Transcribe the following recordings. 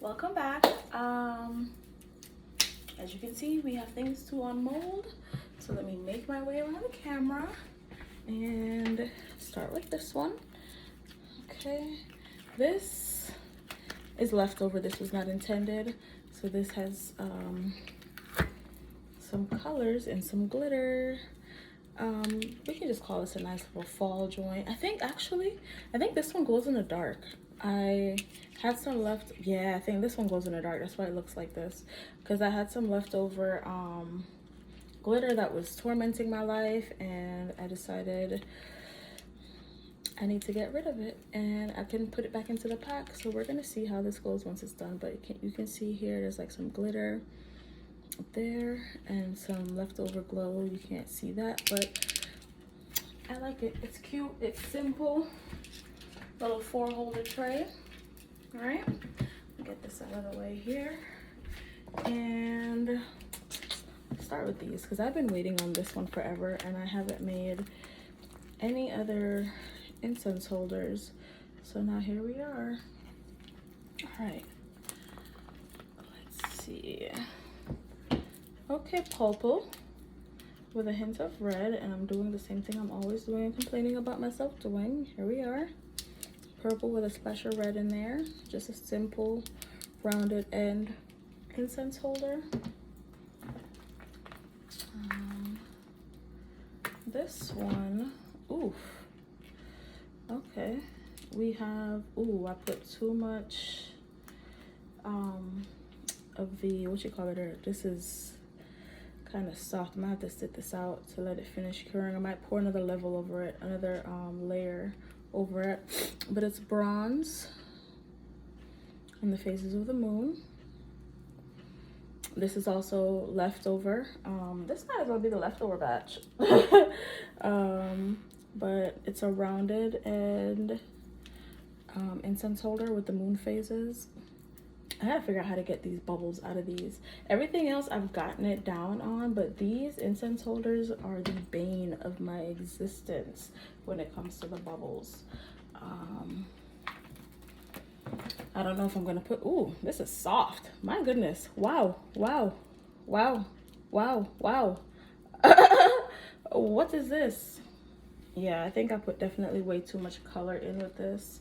Welcome back. As you can see, we have things to unmold. So let me make my way around the camera and start with this one. Okay, this is leftover. This was not intended. So this has some colors and some glitter. We can just call this a nice little fall joint. I think this one glows in the dark. I had some left, yeah, I think this one glows in the dark. That's why it looks like this, because I had some leftover glitter that was tormenting my life, and I decided I need to get rid of it, and I can put it back into the pack. So we're gonna see how this goes once it's done. But you can see here, there's like some glitter up there and some leftover glow. You can't see that, but I like it. It's cute, it's simple. Little 4-holder tray. All right, get this out of the way here and start with these, because I've been waiting on this one forever and I haven't made any other incense holders. So now here we are. All right, let's see. Okay, purple with a hint of red, and I'm doing the same thing I'm always doing and complaining about myself doing. Here we are. Purple with a splash of red in there. Just a simple rounded end incense holder. This one, oof. Okay, we have, ooh, I put too much of the, what you call it, this is kind of soft. I'm gonna have to sit this out to let it finish curing. I might pour another level over it, another layer over it. But it's bronze and the phases of the moon. This is also leftover. This might as well be the leftover batch. But it's a rounded and incense holder with the moon phases. I gotta figure out how to get these bubbles out of these. Everything else I've gotten it down on, but these incense holders are the bane of my existence when it comes to the bubbles. I don't know if I'm gonna put, ooh, this is soft. My goodness, wow, wow, wow, wow, wow. What is this? Yeah, I think I put definitely way too much color in with this.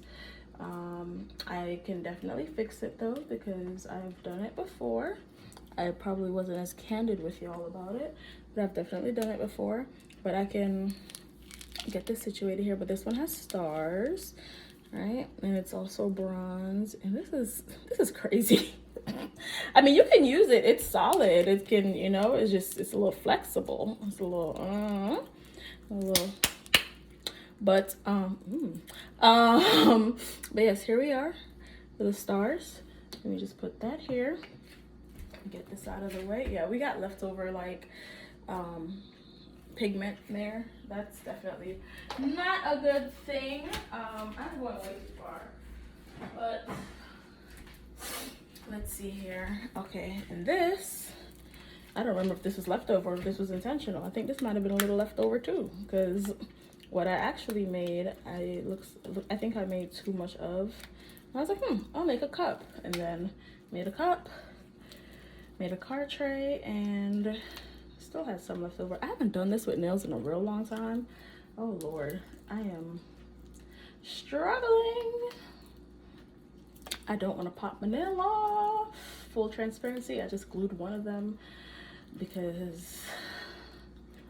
I can definitely fix it though, because I've done it before. I probably wasn't as candid with y'all about it, but I've definitely done it before. But I can get this situated here. But this one has stars, right? And it's also bronze, and this is crazy. I mean, you can use it, it's solid, it can, you know, it's a little flexible, it's a little but but yes, here we are, little stars. Let me just put that here, get this out of the way. Yeah, we got leftover like pigment there. That's definitely not a good thing. I'm going way too far, but let's see here. Okay, and this, I don't remember if this was leftover or if this was intentional. I think this might have been a little leftover too, because what I actually made, I think I made too much of. I was like, I'll make a cup, and then made a cup, made a card tray, and still had some left over. I haven't done this with nails in a real long time. Oh Lord, I am struggling. I don't want to pop my nail off. Full transparency, I just glued one of them because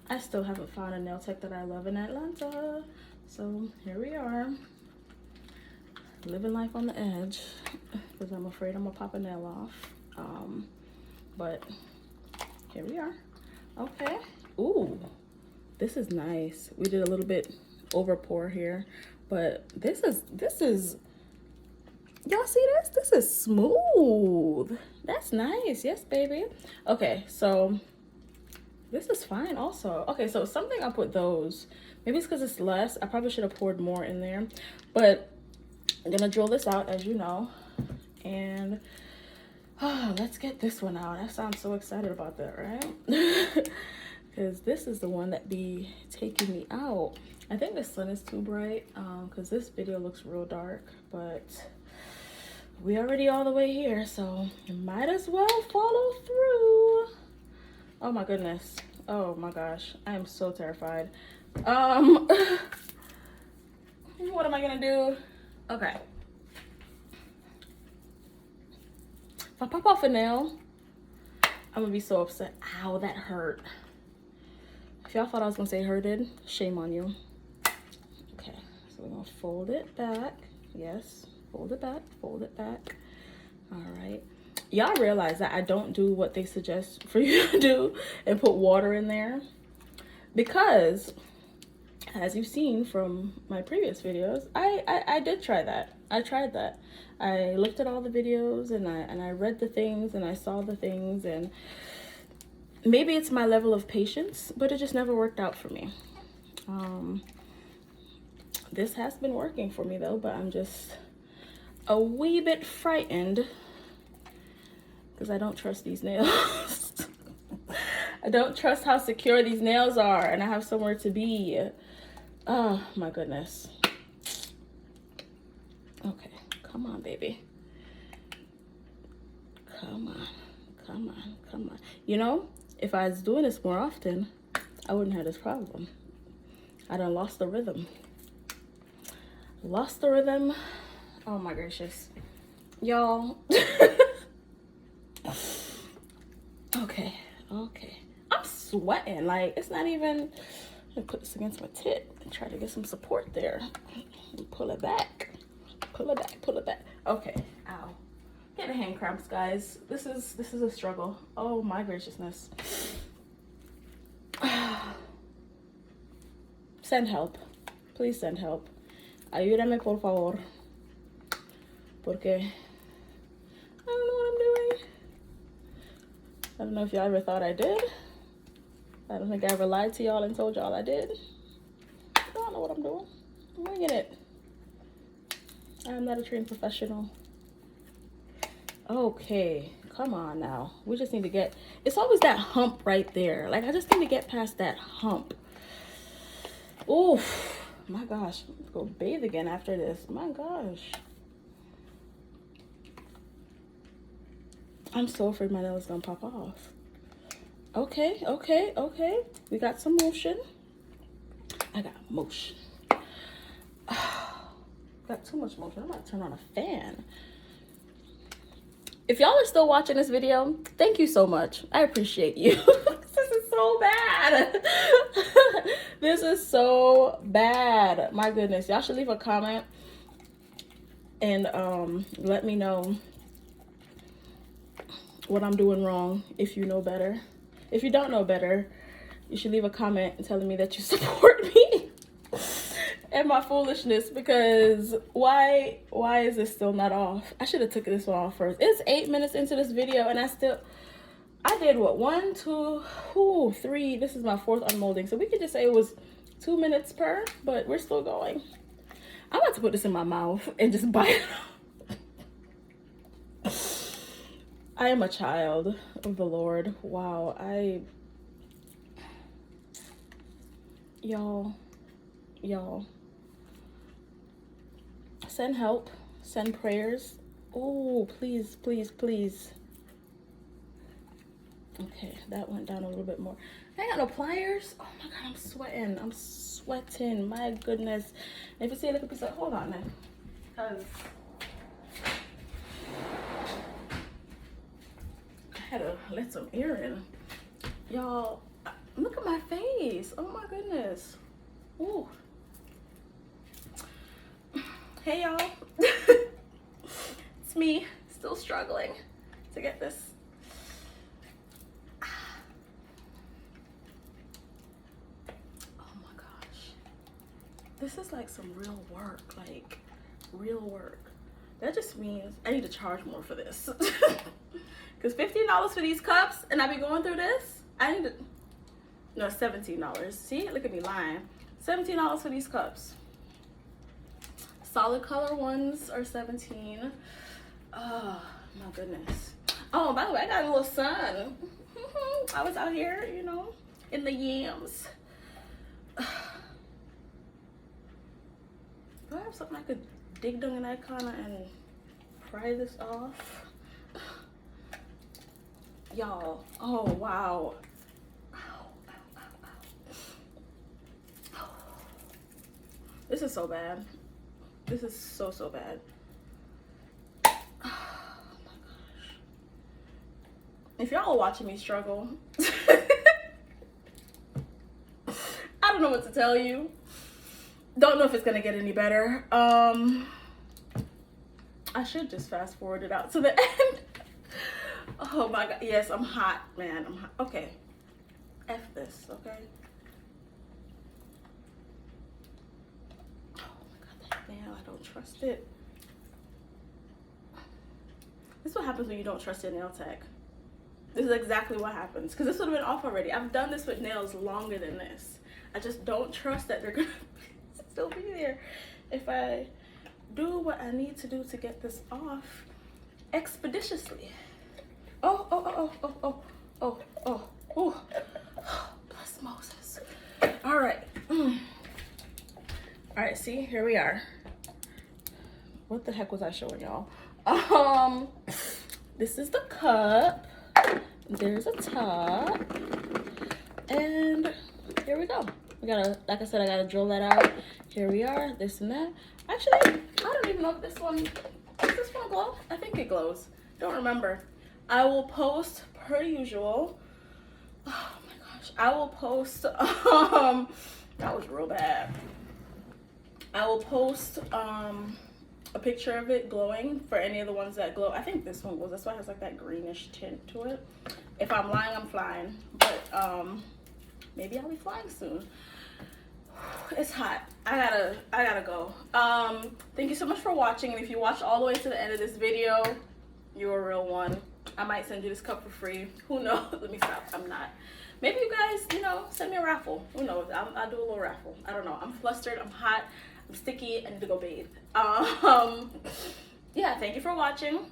I still haven't found a nail tech that I love in Atlanta. So here we are, living life on the edge because I'm afraid I'm gonna pop a nail off. But here we are. Okay. Ooh, this is nice. We did a little bit over pour here, but this is y'all see this? This is smooth. That's nice. Yes, baby. Okay, so this is fine also. Okay, so something I'll put those. Maybe it's because it's less. I probably should have poured more in there. But I'm gonna drill this out, as you know. And let's get this one out. I sound so excited about that, right? Because this is the one that be taking me out. I think the sun is too bright because this video looks real dark, but we already all the way here, so might as well follow through. Oh my goodness. Oh my gosh. I am so terrified. What am I gonna do? Okay. If I pop off a nail, I'm gonna be so upset. Ow, that hurt. If y'all thought I was gonna say hurted, shame on you. Okay, so we're gonna fold it back. Yes, fold it back, fold it back. All right. Y'all realize that I don't do what they suggest for you to do and put water in there, because as you've seen from my previous videos, I did try that. I tried that. I looked at all the videos and I read the things and I saw the things, and maybe it's my level of patience, but it just never worked out for me. This has been working for me though, but I'm just a wee bit frightened because I don't trust these nails. I don't trust how secure these nails are, and I have somewhere to be. Oh my goodness. Okay, come on, baby. Come on, come on, come on. You know, if I was doing this more often, I wouldn't have this problem. I done lost the rhythm. Lost the rhythm. Oh my gracious. Y'all. Okay, okay. I'm sweating. Like, it's not even... I'm gonna put this against my tit and try to get some support there. And pull it back. Pull it back, pull it back. Okay, ow. Getting hand cramps, guys. This is a struggle. Oh my graciousness. Send help. Please send help. Ayúdame, por favor. Porque I don't know what I'm doing. I don't know if y'all ever thought I did. I don't think I ever lied to y'all and told y'all I did. I don't know what I'm doing. I'm winging it. I'm not a trained professional. Okay, come on now. We just need to get, it's always that hump right there. Like, I just need to get past that hump. Oof, my gosh. Let's go bathe again after this. My gosh. I'm so afraid my nail is gonna pop off. Okay, okay, okay. We got some motion. I got motion. Got too much motion. I'm about to turn on a fan. If y'all are still watching this video, thank you so much. I appreciate you. This is so bad. This is so bad. My goodness. Y'all should leave a comment and let me know what I'm doing wrong if you know better. If you don't know better, you should leave a comment telling me that you support me and my foolishness, because why is this still not off? I should have took this one off first. It's 8 minutes into this video and I did what, 1, 2, 3. This is my 4th unmolding. So we could just say it was 2 minutes per, but we're still going. I'm about to put this in my mouth and just bite it. I am a child of the Lord. Wow, y'all, send help, send prayers. Oh, please, please, please. Okay, that went down a little bit more. I ain't got no pliers. Oh my God, I'm sweating. I'm sweating. My goodness. And if you see a little piece of, hold on now, because I had to let some air in. Y'all, look at my face. Oh my goodness. Ooh. Hey y'all. It's me, still struggling to get this. Oh my gosh. This is like some real work, like real work. That just means I need to charge more for this. Because $15 for these cups, and I be going through this, I need to, no, $17. See, look at me lying. $17 for these cups. Solid color ones are $17. Oh, my goodness. Oh, by the way, I got a little sun. I was out here, you know, in the yams. Do I have something I could dig down in that corner and pry this off. Y'all, oh wow. This is so bad. This is so bad. Oh my gosh. If y'all are watching me struggle, I don't know what to tell you. Don't know if it's gonna get any better. I should just fast forward it out to the end. Oh my god, yes, I'm hot, man. I'm hot. Okay. F this, okay? Oh my god, that nail, I don't trust it. This is what happens when you don't trust your nail tech. This is exactly what happens. Because this would have been off already. I've done this with nails longer than this. I just don't trust that they're gonna still be there if I do what I need to do to get this off expeditiously. Oh. Bless Moses. All right. All right, see, here we are. What the heck was I showing y'all? This is the cup. There's a top. And here we go. We gotta, like I said, I gotta drill that out. Here we are, this and that. Actually, I don't even know if this one, does this one glow? I think it glows. Don't remember. I will post per usual. Oh my gosh. I will post, that was real bad. I will post a picture of it glowing for any of the ones that glow. I think this one glows. That's why it has like that greenish tint to it. If I'm lying, I'm flying. But maybe I'll be flying soon. It's hot. I gotta go. Thank you so much for watching. And if you watched all the way to the end of this video, you're a real one. I might send you this cup for free. Who knows? Let me stop. I'm not. Maybe you guys, you know, send me a raffle. Who knows? I'll do a little raffle. I don't know. I'm flustered. I'm hot. I'm sticky. I need to go bathe. Yeah, thank you for watching.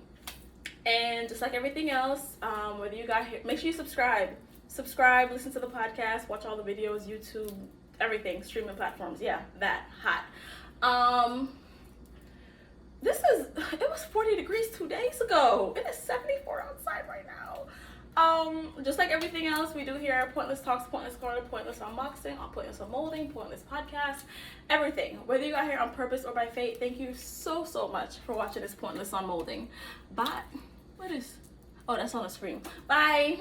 And just like everything else, whether you got here, make sure you subscribe. Subscribe, listen to the podcast, watch all the videos, YouTube, everything, streaming platforms. Yeah, that hot. It was 40 degrees 2 days ago. It is 74 outside right now. Just like everything else we do here at Pointless Talks, Pointless Corner, Pointless Unboxing, on Pointless Unmolding, Pointless Podcast, everything. Whether you got here on purpose or by fate, thank you so much for watching this Pointless Unmolding. Bye. What is? Oh, that's on the screen. Bye.